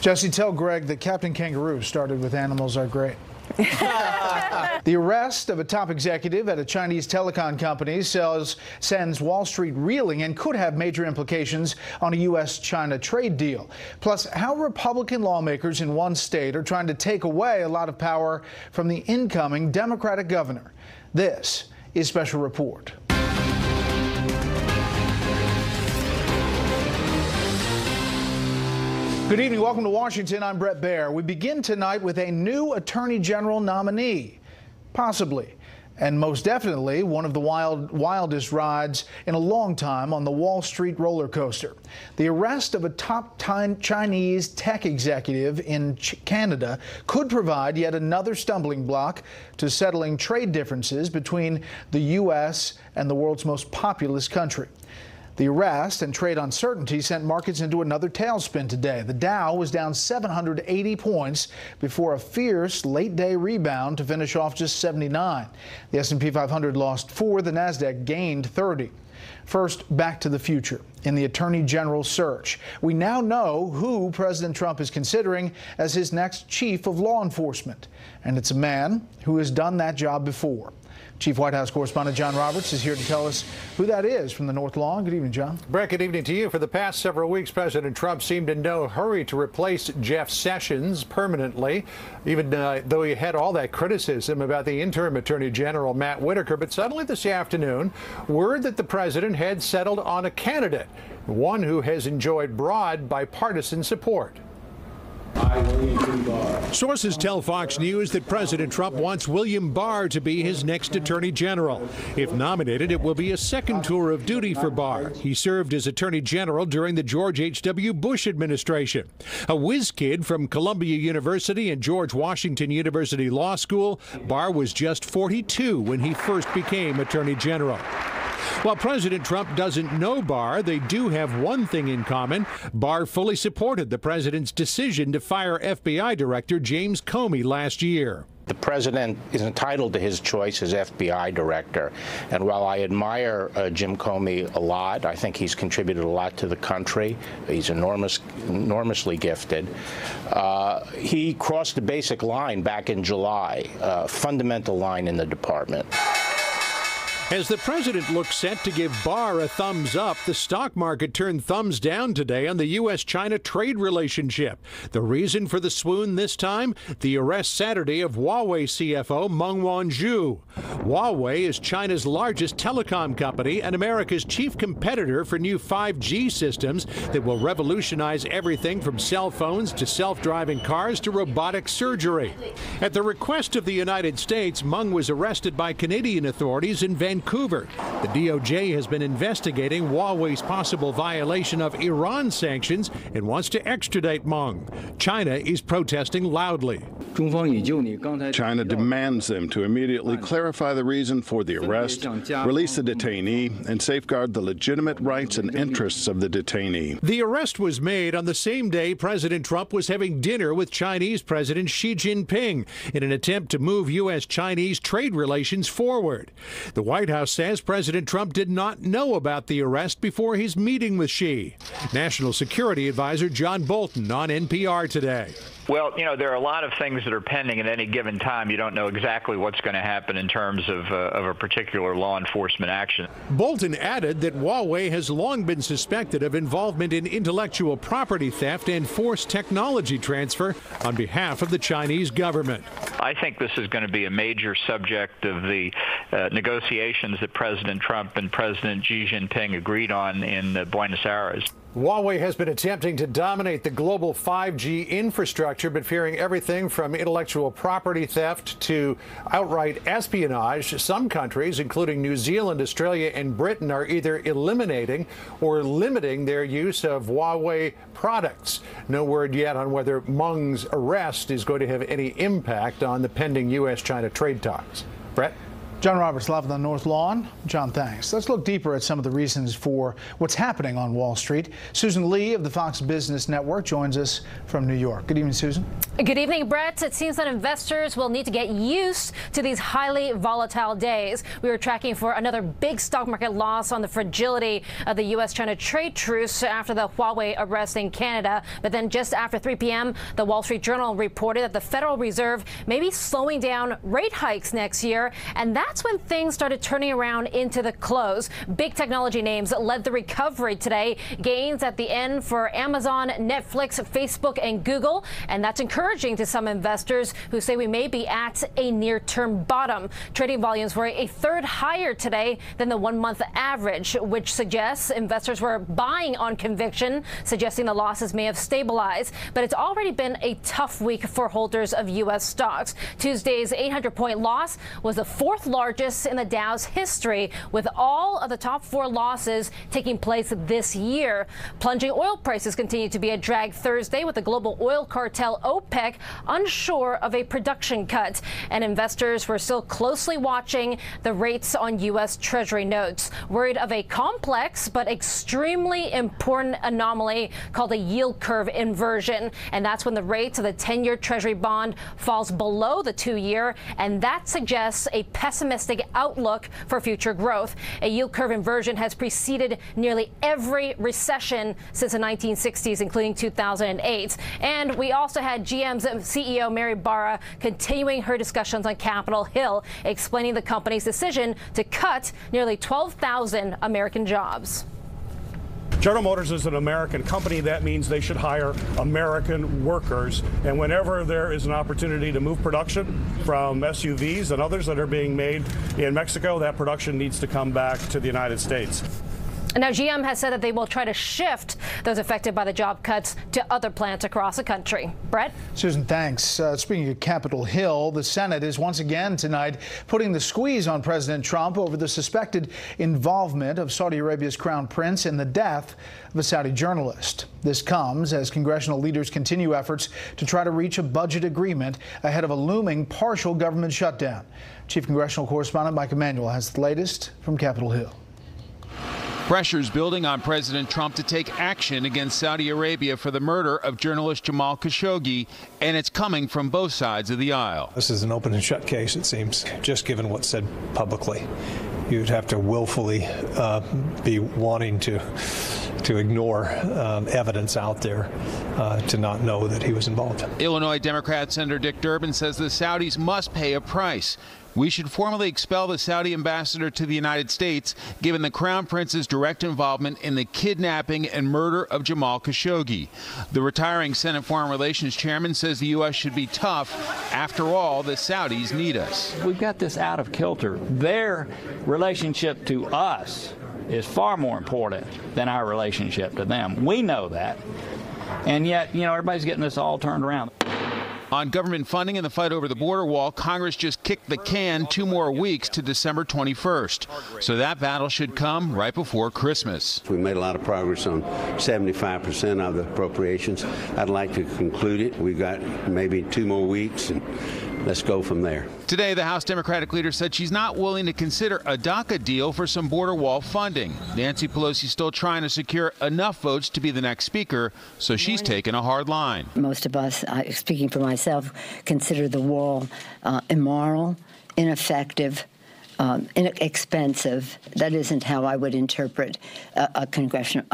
Jesse, tell Greg that Captain Kangaroo started with "Animals Are Great." The arrest of a top executive at a Chinese telecom company sends Wall Street reeling and could have major implications on a U.S.-China trade deal. Plus, how Republican lawmakers in one state are trying to take away a lot of power from the incoming Democratic governor. This is Special Report. Good evening. Welcome to Washington. I'm Bret Baier. We begin tonight with a new Attorney General nominee, possibly, and most definitely one of the wildest rides in a long time on the Wall Street roller coaster. The arrest of a top Chinese tech executive in Canada could provide yet another stumbling block to settling trade differences between the U.S. and the world's most populous country. The arrest and trade uncertainty sent markets into another tailspin today. The Dow was down 780 points before a fierce late-day rebound to finish off just 79. The S&P 500 lost 4. The Nasdaq gained 30. First, back to the future. In the Attorney General search, we now know who President Trump is considering as his next chief of law enforcement. And it's a man who has done that job before. Chief White House correspondent John Roberts is here to tell us who that is from the North Lawn. Good evening, John. Brett, good evening to you. For the past several weeks, President Trump seemed in no hurry to replace Jeff Sessions permanently, even though he had all that criticism about the interim Attorney General, Matt Whitaker. But suddenly this afternoon, word that the president had settled on a candidate, one who has enjoyed broad bipartisan support. Sources tell Fox News that President Trump wants William Barr to be his next Attorney General. If nominated, it will be a second tour of duty for Barr. He served as Attorney General during the George H.W. Bush administration. A whiz kid from Columbia University and George Washington University Law School, Barr was just 42 when he first became Attorney General. While President Trump doesn't know Barr, they do have one thing in common. Barr fully supported the president's decision to fire FBI Director James Comey last year. The president is entitled to his choice as FBI director. And while I admire Jim Comey a lot, I think he's contributed a lot to the country. He's enormously gifted. He crossed the basic line back in July, a fundamental line in the department. As the president looks set to give Barr a thumbs up, the stock market turned thumbs down today on the U.S.-China trade relationship. The reason for the swoon this time? The arrest Saturday of Huawei CFO Meng Wanzhou. Huawei is China's largest telecom company and America's chief competitor for new 5G systems that will revolutionize everything from cell phones to self-driving cars to robotic surgery. At the request of the United States, Meng was arrested by Canadian authorities in Vancouver. The DOJ has been investigating Huawei's possible violation of Iran sanctions and wants to extradite Meng. China is protesting loudly. China demands them to immediately clarify the reason for the arrest, release the detainee, and safeguard the legitimate rights and interests of the detainee. The arrest was made on the same day President Trump was having dinner with Chinese President Xi Jinping in an attempt to move U.S.-Chinese trade relations forward. The White House says President Trump did not know about the arrest before his meeting with Xi. National Security Advisor John Bolton on NPR today. Well, you know, there are a lot of things that are pending at any given time. You don't know exactly what's going to happen in terms of a particular law enforcement action. Bolton added that Huawei has long been suspected of involvement in intellectual property theft and forced technology transfer on behalf of the Chinese government. I think this is going to be a major subject of the negotiations that President Trump and President Xi Jinping agreed on in Buenos Aires. Huawei has been attempting to dominate the global 5G infrastructure, but fearing everything from intellectual property theft to outright espionage. Some countries, including New Zealand, Australia, and Britain, are either eliminating or limiting their use of Huawei products. No word yet on whether Meng's arrest is going to have any impact on the pending U.S.-China trade talks. Brett? John Roberts live on the North Lawn. John, thanks. Let's look deeper at some of the reasons for what's happening on Wall Street. Susan Lee of the Fox Business Network joins us from New York. Good evening, Susan. Good evening, Brett. It seems that investors will need to get used to these highly volatile days. We were tracking for another big stock market loss on the fragility of the U.S.-China trade truce after the Huawei arrest in Canada. But then just after 3 p.m., the Wall Street Journal reported that the Federal Reserve may be slowing down rate hikes next year, and that's when things started turning around into the close. Big technology names led the recovery today. Gains at the end for Amazon, Netflix, Facebook, and Google, and that's encouraging to some investors who say we may be at a near-term bottom. Trading volumes were a third higher today than the 1-month average, which suggests investors were buying on conviction, suggesting the losses may have stabilized. But it's already been a tough week for holders of U.S. stocks. Tuesday's 800-point loss was the fourth largest in the Dow's history, with all of the top 4 losses taking place this year. Plunging oil prices continue to be a drag Thursday, with the global oil cartel OPEC unsure of a production cut. And investors were still closely watching the rates on U.S. Treasury notes, worried of a complex but extremely important anomaly called a yield curve inversion. And that's when the rate of the 10-year Treasury bond falls below the 2-year, and that suggests a pessimistic outlook for future growth. A yield curve inversion has preceded nearly every recession since the 1960s, including 2008. And we also had GM's CEO Mary Barra continuing her discussions on Capitol Hill, explaining the company's decision to cut nearly 12,000 American jobs. General Motors is an American company. That means they should hire American workers. And whenever there is an opportunity to move production from SUVs and others that are being made in Mexico, that production needs to come back to the United States. Now, GM has said that they will try to shift those affected by the job cuts to other plants across the country. Brett? Susan, thanks. Speaking of Capitol Hill, the Senate is once again tonight putting the squeeze on President Trump over the suspected involvement of Saudi Arabia's crown prince in the death of a Saudi journalist. This comes as congressional leaders continue efforts to try to reach a budget agreement ahead of a looming partial government shutdown. Chief Congressional Correspondent Mike Emanuel has the latest from Capitol Hill. Pressure's building on President Trump to take action against Saudi Arabia for the murder of journalist Jamal Khashoggi, and it's coming from both sides of the aisle. This is an open and shut case, it seems, just given what's said publicly. You'd have to willfully be wanting to ignore evidence out there to not know that he was involved. Illinois Democrat Senator Dick Durbin says the Saudis must pay a price. We should formally expel the Saudi ambassador to the United States, given the Crown Prince's direct involvement in the kidnapping and murder of Jamal Khashoggi. The retiring Senate Foreign Relations chairman says the U.S. should be tough. After all, the Saudis need us. We've got this out of kilter. Their relationship to us is far more important than our relationship to them. We know that. And yet, everybody's getting this all turned around. On government funding and the fight over the border wall, Congress just kicked the can 2 more weeks to December 21st. So that battle should come right before Christmas. We made a lot of progress on 75% of the appropriations. I'd like to conclude it. We've got maybe 2 more weeks, and let's go from there. Today, the House Democratic leader said she's not willing to consider a DACA deal for some border wall funding. Nancy Pelosi still trying to secure enough votes to be the next speaker, so she's taken a hard line. Most of us, speaking for myself, consider the wall immoral, ineffective, inexpensive. That isn't how I would interpret a congressional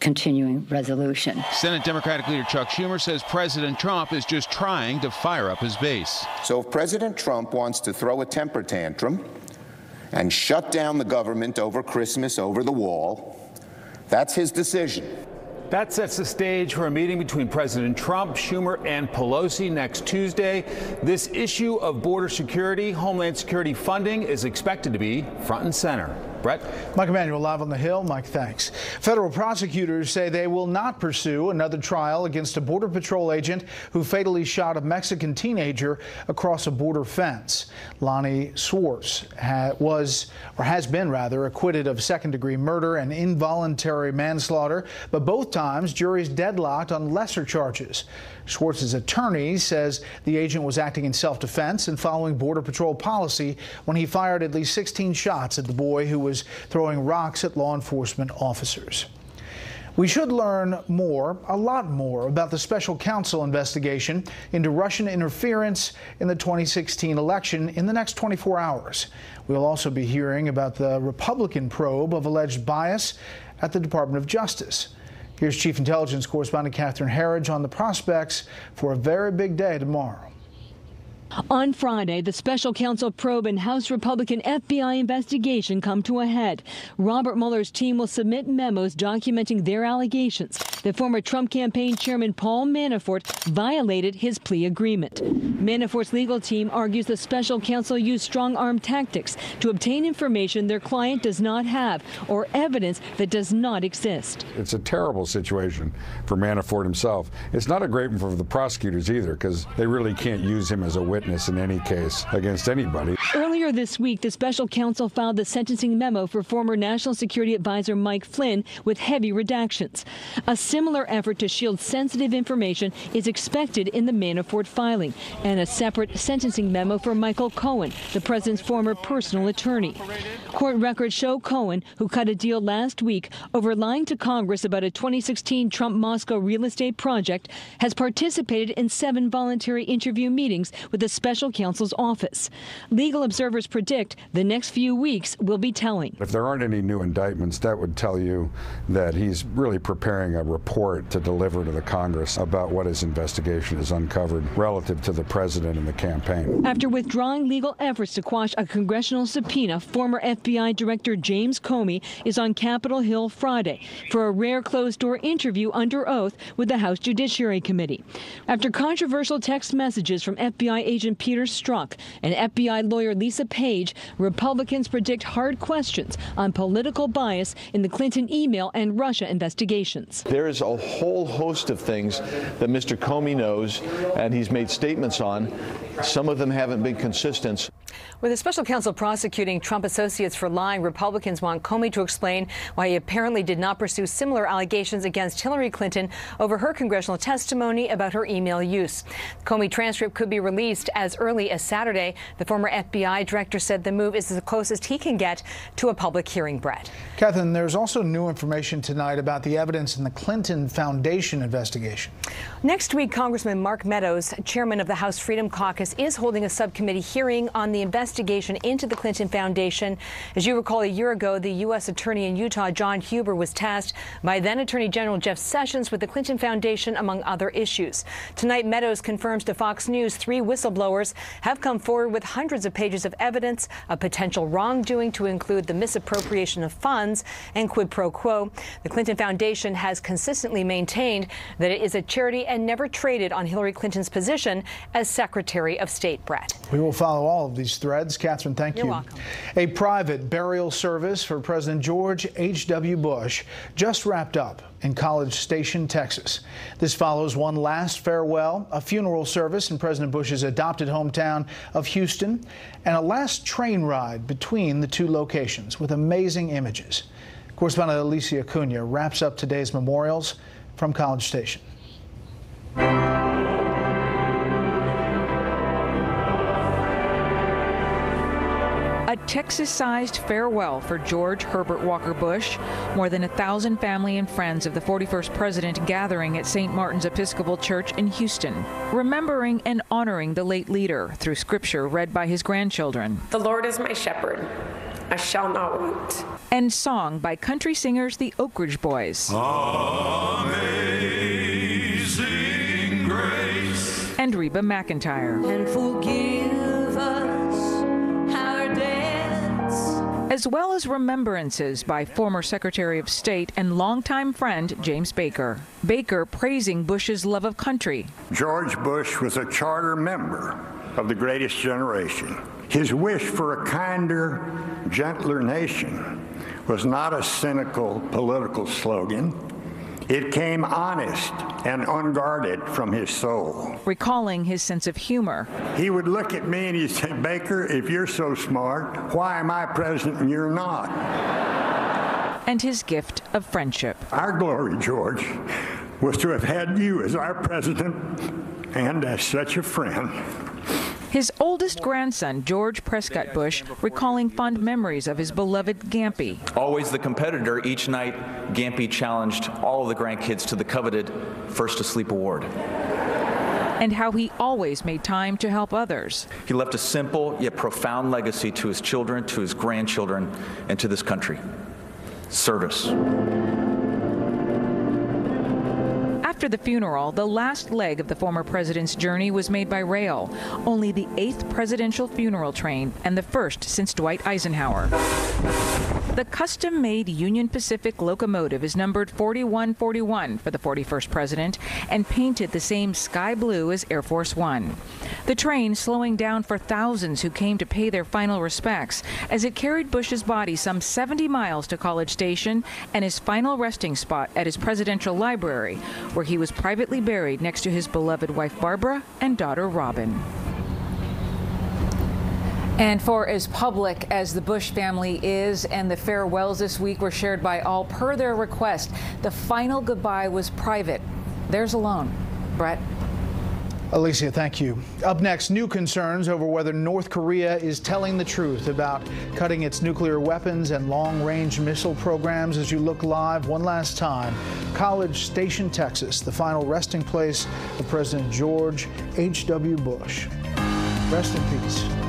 continuing resolution. Senate Democratic leader Chuck Schumer says President Trump is just trying to fire up his base. So if President Trump wants to throw a temper tantrum and shut down the government over Christmas, over the wall, that's his decision. That sets the stage for a meeting between President Trump, Schumer, and Pelosi next Tuesday. This issue of border security, Homeland Security funding is expected to be front and center. Brett? Mike Emanuel live on the Hill. Mike, thanks. Federal prosecutors say they will not pursue another trial against a Border Patrol agent who fatally shot a Mexican teenager across a border fence. Lonnie Swartz has been acquitted of second-degree murder and involuntary manslaughter, but both times juries deadlocked on lesser charges. Swartz's attorney says the agent was acting in self-defense and following Border Patrol policy when he fired at least 16 shots at the boy who was throwing rocks at law enforcement officers. We should learn more, a lot more, about the special counsel investigation into Russian interference in the 2016 election in the next 24 hours. We'll also be hearing about the Republican probe of alleged bias at the Department of Justice. Here's Chief Intelligence Correspondent Catherine Herridge on the prospects for a very big day tomorrow. On Friday, the special counsel probe and House Republican FBI investigation come to a head. Robert Mueller's team will submit memos documenting their allegations that former Trump campaign chairman Paul Manafort violated his plea agreement. Manafort's legal team argues the special counsel used strong-arm tactics to obtain information their client does not have or evidence that does not exist. It's a terrible situation for Manafort himself. It's not a great one for the prosecutors either, because they really can't use him as a witness in any case against anybody. Earlier this week, the special counsel filed the sentencing memo for former National Security Advisor Mike Flynn with heavy redactions. A similar effort to shield sensitive information is expected in the Manafort filing, and a separate sentencing memo for Michael Cohen, the president's former personal attorney. Court records show Cohen, who cut a deal last week over lying to Congress about a 2016 Trump-Moscow real estate project, has participated in 7 voluntary interview meetings with the special counsel's office. Legal observers predict the next few weeks will be telling. If there aren't any new indictments, that would tell you that he's really preparing a report to deliver to the Congress about what his investigation has uncovered relative to the president and the campaign. After withdrawing legal efforts to quash a congressional subpoena, former FBI Director James Comey is on Capitol Hill Friday for a rare closed-door interview under oath with the House Judiciary Committee. After controversial text messages from FBI agent Peter Strzok and FBI lawyer Lisa Page, Republicans predict hard questions on political bias in the Clinton email and Russia investigations. There is a whole host of things that Mr. Comey knows and he's made statements on. Some of them haven't been consistent. With a special counsel prosecuting Trump associates for lying, Republicans want Comey to explain why he apparently did not pursue similar allegations against Hillary Clinton over her congressional testimony about her email use. The Comey transcript could be released as early as Saturday. The former FBI director said the move is the closest he can get to a public hearing, Brett. Catherine, there's also new information tonight about the evidence in the Clinton Foundation investigation. Next week, Congressman Mark Meadows, chairman of the House Freedom Caucus, is holding a subcommittee hearing on the investigation into the Clinton Foundation. As you recall, a year ago, the U.S. Attorney in Utah, John Huber, was tasked by then Attorney General Jeff Sessions with the Clinton Foundation, among other issues. Tonight, Meadows confirms to Fox News 3 whistleblowers have come forward with hundreds of pages of evidence of potential wrongdoing, to include the misappropriation of funds and quid pro quo. The Clinton Foundation has consistently maintained that it is a charity and never traded on Hillary Clinton's position as Secretary of State. Brett. We will follow all of these threads. Catherine, thank you. You're welcome. A private burial service for President George H.W. Bush just wrapped up in College Station, Texas. This follows one last farewell, a funeral service in President Bush's adopted hometown of Houston, and a last train ride between the two locations with amazing images. Correspondent Alicia Cunha wraps up today's memorials from College Station. A Texas-sized farewell for George Herbert Walker Bush. More than 1,000 family and friends of the 41st president gathering at St. Martin's Episcopal Church in Houston, remembering and honoring the late leader through scripture read by his grandchildren. The Lord is my shepherd. I shall not want. And song by country singers the Oak Ridge Boys. Amazing grace. And Reba McEntire. And forgive us our debts. As well as remembrances by former Secretary of State and longtime friend James Baker. Baker praising Bush's love of country. George Bush was a charter member of the greatest generation. His wish for a kinder, gentler nation was not a cynical political slogan. It came honest and unguarded from his soul. Recalling his sense of humor. He would look at me and he'd say, "Baker, if you're so smart, why am I president and you're not?" And his gift of friendship. Our glory, George, was to have had you as our president and as such a friend. His oldest grandson, George Prescott Bush, recalling fond memories of his beloved Gampy. Always the competitor, each night Gampy challenged all of the grandkids to the coveted First to Sleep award. And how he always made time to help others. He left a simple yet profound legacy to his children, to his grandchildren, and to this country. Service. After the funeral, the last leg of the former president's journey was made by rail, only the 8th presidential funeral train and the first since Dwight Eisenhower. The custom-made Union Pacific locomotive is numbered 4141 for the 41st president and painted the same sky blue as Air Force One. The train slowing down for thousands who came to pay their final respects as it carried Bush's body some 70 miles to College Station and his final resting spot at his presidential library, where he was privately buried next to his beloved wife Barbara and daughter Robin. And for as public as the Bush family is, and the farewells this week were shared by all per their request, the final goodbye was private. Theirs alone. Brett. Alicia, thank you. Up next, new concerns over whether North Korea is telling the truth about cutting its nuclear weapons and long-range missile programs. As you look live one last time, College Station, Texas, the final resting place of President George H.W. Bush. Rest in peace.